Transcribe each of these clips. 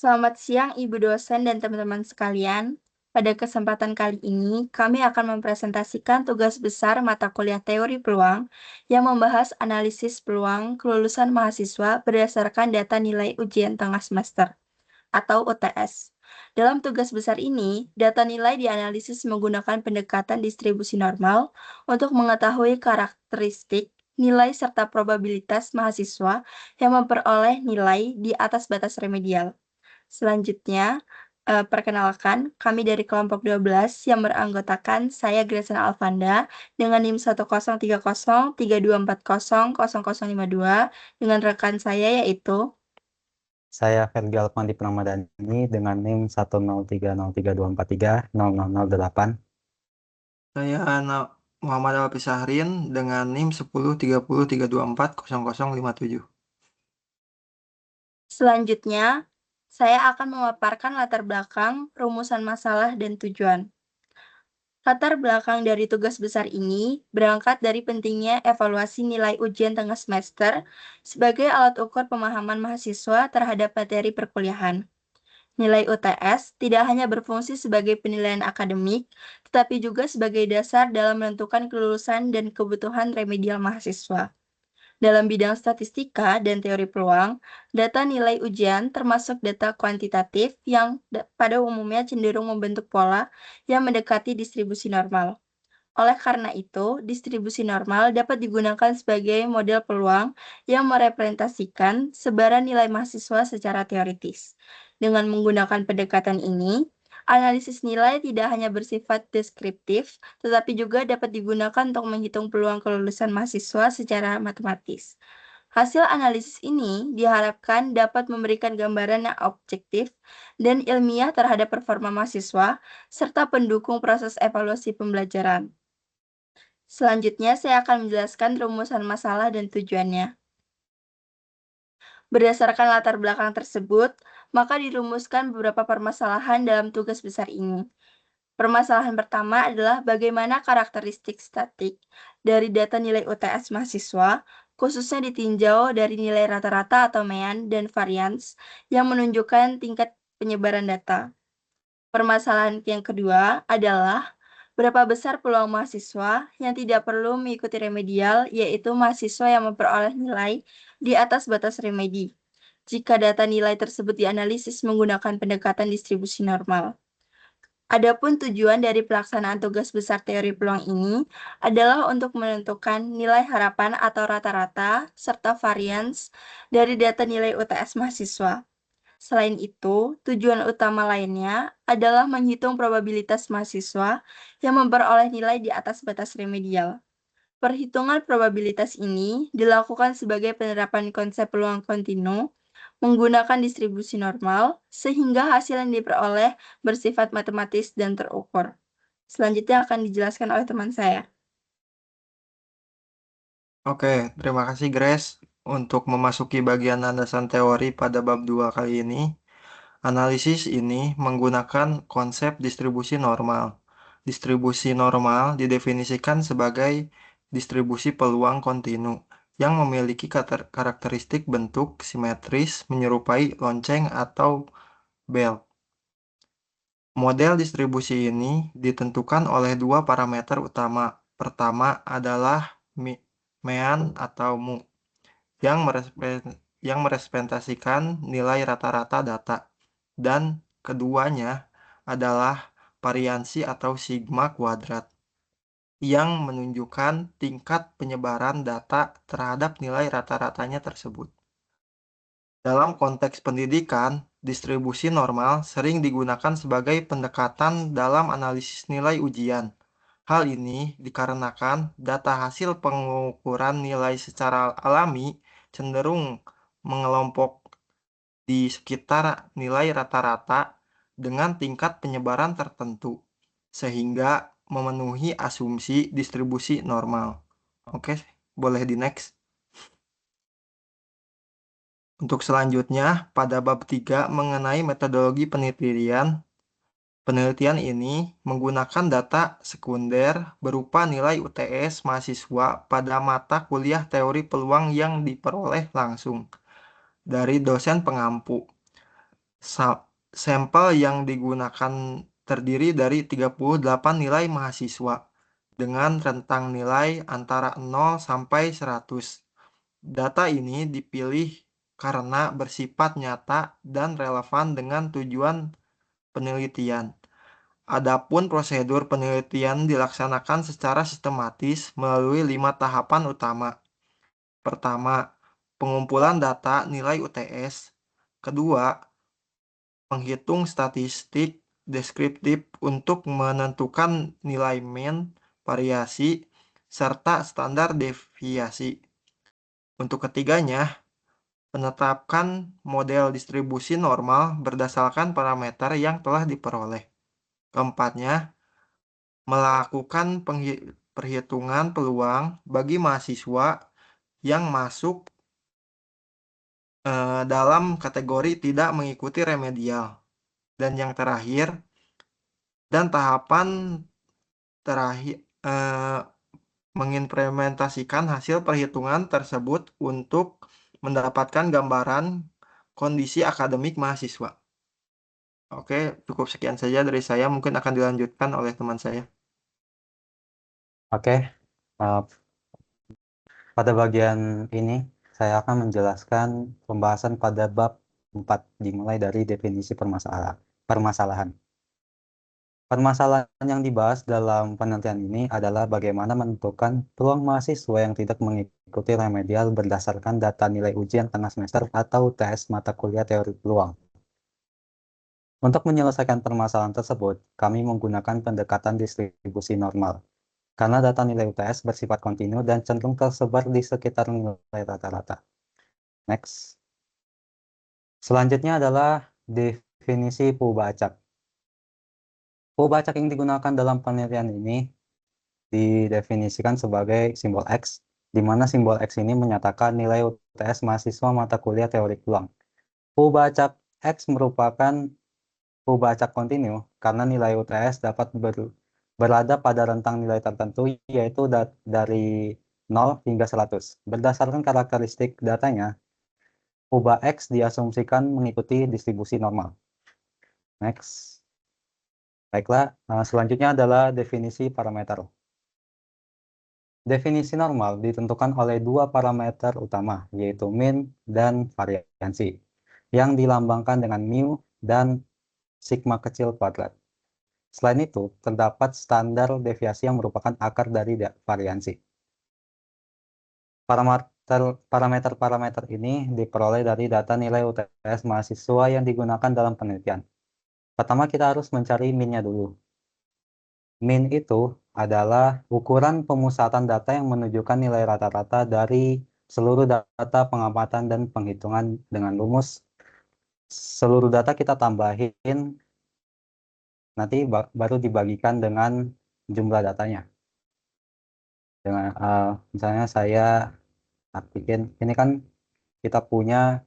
Selamat siang Ibu dosen dan teman-teman sekalian. Pada kesempatan kali ini, kami akan mempresentasikan tugas besar mata kuliah teori peluang yang membahas analisis peluang kelulusan mahasiswa berdasarkan data nilai ujian tengah semester atau UTS. Dalam tugas besar ini, data nilai dianalisis menggunakan pendekatan distribusi normal untuk mengetahui karakteristik nilai serta probabilitas mahasiswa yang memperoleh nilai di atas batas remedial. Selanjutnya, perkenalkan, kami dari kelompok 12 yang beranggotakan saya Grace Alfanda dengan NIM 1030324000052 dengan rekan saya yaitu Saya Ferdi Alfandi Pramadani dengan NIM 1030324300008. Saya Muhammad Alfi Sahrin dengan NIM 103032400057. selanjutnya saya akan memaparkan latar belakang, rumusan masalah, dan tujuan. Latar belakang dari tugas besar ini berangkat dari pentingnya evaluasi nilai ujian tengah semester sebagai alat ukur pemahaman mahasiswa terhadap materi perkuliahan. Nilai UTS tidak hanya berfungsi sebagai penilaian akademik, tetapi juga sebagai dasar dalam menentukan kelulusan dan kebutuhan remedial mahasiswa. Dalam bidang statistika dan teori peluang, data nilai ujian termasuk data kuantitatif yang pada umumnya cenderung membentuk pola yang mendekati distribusi normal. Oleh karena itu, distribusi normal dapat digunakan sebagai model peluang yang merepresentasikan sebaran nilai mahasiswa secara teoritis. Dengan menggunakan pendekatan ini, analisis nilai tidak hanya bersifat deskriptif, tetapi juga dapat digunakan untuk menghitung peluang kelulusan mahasiswa secara matematis. Hasil analisis ini diharapkan dapat memberikan gambaran yang objektif dan ilmiah terhadap performa mahasiswa, serta pendukung proses evaluasi pembelajaran. Selanjutnya, saya akan menjelaskan rumusan masalah dan tujuannya. Berdasarkan latar belakang tersebut, maka dirumuskan beberapa permasalahan dalam tugas besar ini. Permasalahan pertama adalah bagaimana karakteristik statik dari data nilai UTS mahasiswa, khususnya ditinjau dari nilai rata-rata atau mean dan varians yang menunjukkan tingkat penyebaran data. Permasalahan yang kedua adalah berapa besar peluang mahasiswa yang tidak perlu mengikuti remedial, yaitu mahasiswa yang memperoleh nilai di atas batas remedi, jika data nilai tersebut dianalisis menggunakan pendekatan distribusi normal. Adapun tujuan dari pelaksanaan tugas besar teori peluang ini adalah untuk menentukan nilai harapan atau rata-rata serta varians dari data nilai UTS mahasiswa. Selain itu, tujuan utama lainnya adalah menghitung probabilitas mahasiswa yang memperoleh nilai di atas batas remedial. Perhitungan probabilitas ini dilakukan sebagai penerapan konsep peluang kontinu menggunakan distribusi normal, sehingga hasil yang diperoleh bersifat matematis dan terukur. Selanjutnya akan dijelaskan oleh teman saya. Oke, terima kasih Grace. Untuk memasuki bagian landasan teori pada bab 2 kali ini, analisis ini menggunakan konsep distribusi normal. Distribusi normal didefinisikan sebagai distribusi peluang kontinu yang memiliki karakteristik bentuk simetris menyerupai lonceng atau bel. Model distribusi ini ditentukan oleh dua parameter utama. Pertama adalah mean atau mu yang merepresentasikan nilai rata-rata data, dan keduanya adalah variansi atau sigma kuadrat yang menunjukkan tingkat penyebaran data terhadap nilai rata-ratanya tersebut. Dalam konteks pendidikan, distribusi normal sering digunakan sebagai pendekatan dalam analisis nilai ujian. Hal ini dikarenakan data hasil pengukuran nilai secara alami cenderung mengelompok di sekitar nilai rata-rata dengan tingkat penyebaran tertentu, sehingga memenuhi asumsi distribusi normal. Oke, boleh di next. Untuk selanjutnya, pada bab 3 mengenai metodologi penelitian, penelitian ini menggunakan data sekunder berupa nilai UTS mahasiswa pada mata kuliah teori peluang yang diperoleh langsung dari dosen pengampu, Sampel yang digunakan terdiri dari 38 nilai mahasiswa dengan rentang nilai antara 0 sampai 100. Data ini dipilih karena bersifat nyata dan relevan dengan tujuan penelitian. Adapun prosedur penelitian dilaksanakan secara sistematis melalui 5 tahapan utama. Pertama, pengumpulan data nilai UTS. Kedua, penghitung statistik deskriptif untuk menentukan nilai mean, variasi, serta standar deviasi. Untuk ketiganya, menetapkan model distribusi normal berdasarkan parameter yang telah diperoleh. Keempatnya, melakukan perhitungan peluang bagi mahasiswa yang masuk dalam kategori tidak mengikuti remedial. Dan yang terakhir, dan tahapan terakhir mengimplementasikan hasil perhitungan tersebut untuk mendapatkan gambaran kondisi akademik mahasiswa. Oke, cukup sekian saja dari saya. Mungkin akan dilanjutkan oleh teman saya. Oke, pada bagian ini saya akan menjelaskan pembahasan pada bab 4 dimulai dari definisi permasalahan. Permasalahan yang dibahas dalam penelitian ini adalah bagaimana menentukan peluang mahasiswa yang tidak mengikuti remedial berdasarkan data nilai ujian tengah semester atau tes mata kuliah teori peluang. Untuk menyelesaikan permasalahan tersebut, kami menggunakan pendekatan distribusi normal, karena data nilai UTS bersifat kontinu dan cenderung tersebar di sekitar nilai rata-rata. Next. Selanjutnya adalah definisi Puba-Acak. Puba-Acak yang digunakan dalam penelitian ini didefinisikan sebagai simbol X, di mana simbol X ini menyatakan nilai UTS mahasiswa mata kuliah teori peluang. Puba-Acak X merupakan Puba-Acak kontinu karena nilai UTS dapat berada pada rentang nilai tertentu, yaitu dari 0 hingga 100. Berdasarkan karakteristik datanya, Puba X diasumsikan mengikuti distribusi normal. Next. Baiklah, selanjutnya adalah definisi parameter. Definisi normal ditentukan oleh dua parameter utama, yaitu mean dan variansi, yang dilambangkan dengan mu dan sigma kecil kuadrat. Selain itu, terdapat standar deviasi yang merupakan akar dari variansi. Parameter-parameter ini diperoleh dari data nilai UTS mahasiswa yang digunakan dalam penelitian. Pertama, kita harus mencari mean-nya dulu. Mean itu adalah ukuran pemusatan data yang menunjukkan nilai rata-rata dari seluruh data pengamatan dan penghitungan dengan rumus. Seluruh data kita tambahin, nanti baru dibagikan dengan jumlah datanya. Dengan, misalnya saya bikin, ini kan kita punya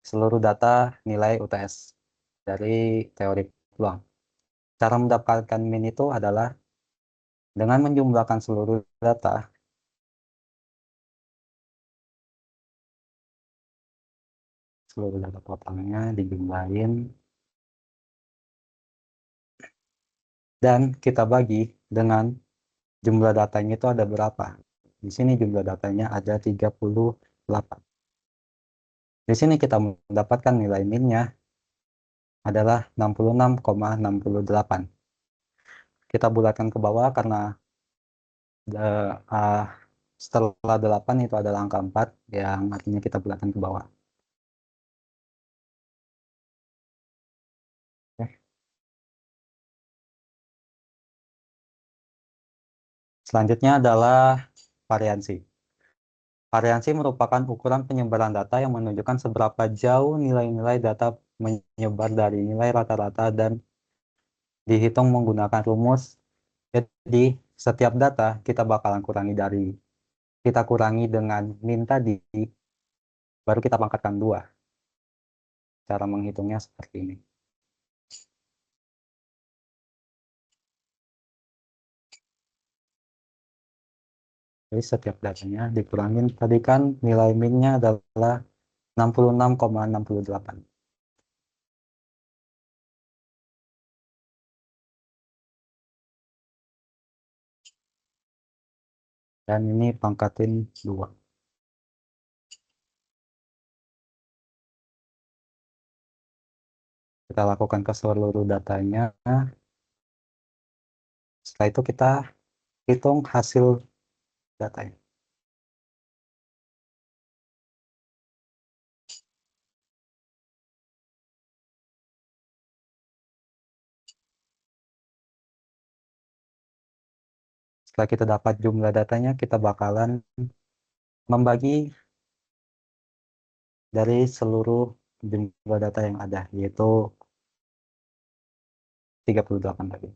seluruh data nilai UTS dari teori peluang. Cara mendapatkan mean itu adalah dengan menjumlahkan seluruh data totalnya dijumlahin dan kita bagi dengan jumlah datanya itu ada berapa. Di sini jumlah datanya ada 38. Di sini kita mendapatkan nilai min-nya adalah 66,68. Kita bulatkan ke bawah karena setelah 8 itu adalah angka 4 yang artinya kita bulatkan ke bawah. Selanjutnya adalah variansi. Variansi merupakan ukuran penyebaran data yang menunjukkan seberapa jauh nilai-nilai data menyebar dari nilai rata-rata dan dihitung menggunakan rumus. Jadi, setiap data kita bakalan kita kurangi dengan min tadi, baru kita pangkatkan 2. Cara menghitungnya seperti ini. Jadi setiap datanya dikurangin, tadi kan nilai min-nya adalah 66,68. Dan ini pangkatin 2. Kita lakukan ke seluruh datanya. Setelah itu kita hitung hasil datanya. Setelah kita dapat jumlah datanya, kita bakalan membagi dari seluruh jumlah data yang ada, yaitu 38 tadi.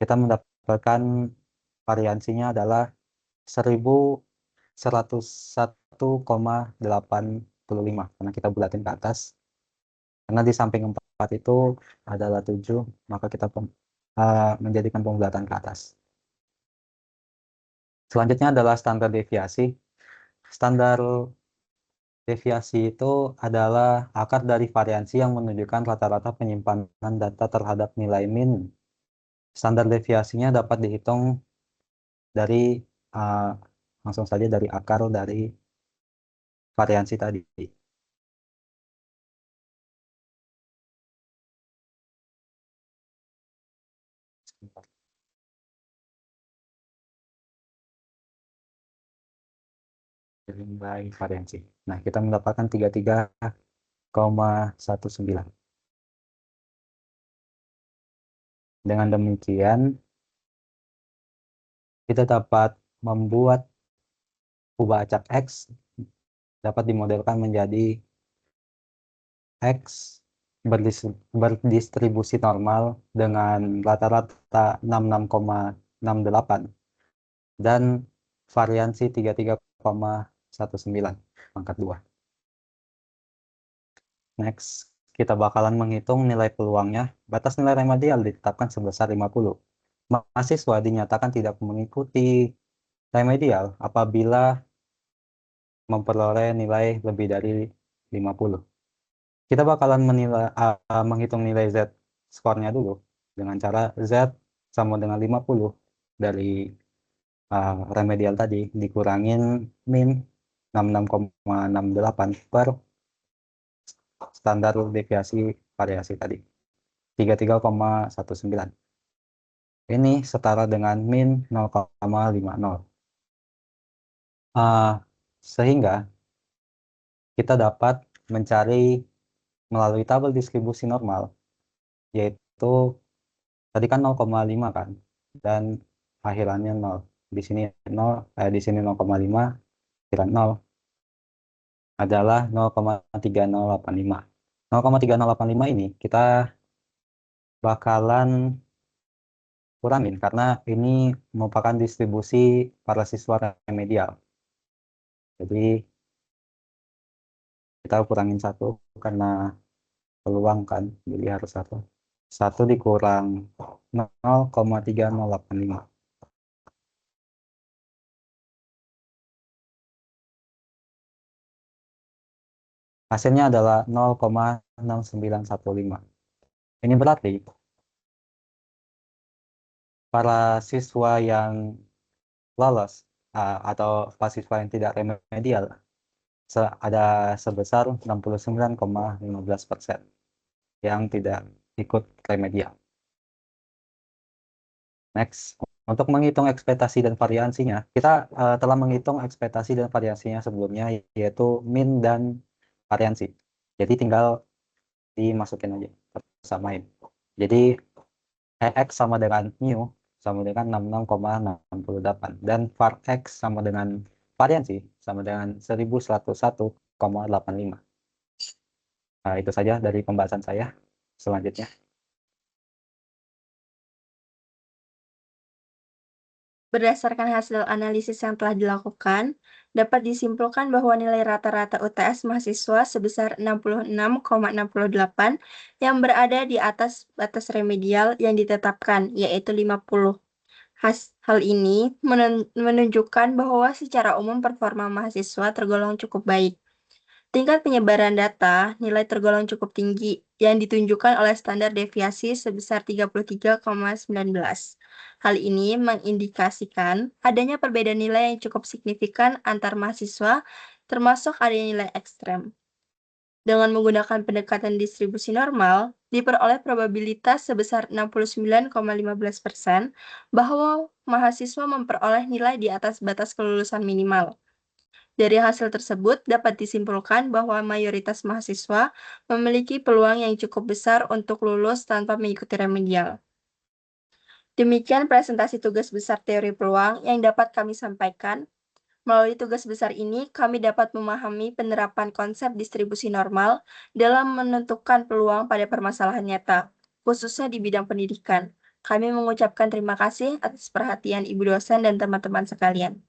Kita mendapatkan variansinya adalah 1101,85 karena kita bulatin ke atas. Karena di samping 4 itu adalah 7, maka kita menjadikan pembulatan ke atas. Selanjutnya adalah standar deviasi. Standar deviasi itu adalah akar dari variansi yang menunjukkan rata-rata penyimpanan data terhadap nilai min. Standar deviasinya dapat dihitung dari langsung saja dari akar dari variansi tadi. Nilai variansi. Nah, kita mendapatkan 33,19. Dengan demikian, kita dapat membuat ubah acak X dapat dimodelkan menjadi X berdistribusi normal dengan rata-rata 66,68 dan variansi 33,19 pangkat 2. Next, kita bakalan menghitung nilai peluangnya. Batas nilai remedial ditetapkan sebesar 50. Mahasiswa dinyatakan tidak mengikuti remedial apabila memperoleh nilai lebih dari 50. Kita bakalan menghitung nilai Z skornya dulu dengan cara Z sama dengan 50 dari remedial tadi dikurangin min 66,68 per standar deviasi variasi tadi 33,19. Ini setara dengan min 0,50. Sehingga kita dapat mencari melalui tabel distribusi normal, yaitu tadi kan 0,5 kan, dan akhirannya 0. Di sini 0, di sini 0,5, akhiran 0 adalah 0,3085. 0,3085 ini kita bakalan kurangin karena ini merupakan distribusi para siswa remedial. Jadi kita kurangin 1 karena peluang kan, jadi harus 1. 1 dikurang 0,3085. Hasilnya adalah 0,6915. Ini berarti para siswa yang lolos atau siswa yang tidak remedial ada sebesar 69,15% yang tidak ikut remedial. Next, untuk menghitung ekspektasi dan variansinya, kita telah menghitung ekspektasi dan variansinya sebelumnya, yaitu min dan variansi. Jadi tinggal dimasukin aja, samain. Jadi X sama dengan mu sama dengan 66,68 dan var X sama dengan variansi sama dengan 1101,85. Nah, itu saja dari pembahasan saya. Selanjutnya. Berdasarkan hasil analisis yang telah dilakukan, dapat disimpulkan bahwa nilai rata-rata UTS mahasiswa sebesar 66,68 yang berada di atas batas remedial yang ditetapkan, yaitu 50. Hal ini menunjukkan bahwa secara umum performa mahasiswa tergolong cukup baik. Tingkat penyebaran data nilai tergolong cukup tinggi yang ditunjukkan oleh standar deviasi sebesar 33,19. Hal ini mengindikasikan adanya perbedaan nilai yang cukup signifikan antar mahasiswa, termasuk adanya nilai ekstrem. Dengan menggunakan pendekatan distribusi normal, diperoleh probabilitas sebesar 69,15% bahwa mahasiswa memperoleh nilai di atas batas kelulusan minimal. Dari hasil tersebut dapat disimpulkan bahwa mayoritas mahasiswa memiliki peluang yang cukup besar untuk lulus tanpa mengikuti remedial. Demikian presentasi tugas besar teori peluang yang dapat kami sampaikan. Melalui tugas besar ini, kami dapat memahami penerapan konsep distribusi normal dalam menentukan peluang pada permasalahan nyata, khususnya di bidang pendidikan. Kami mengucapkan terima kasih atas perhatian Ibu dosen dan teman-teman sekalian.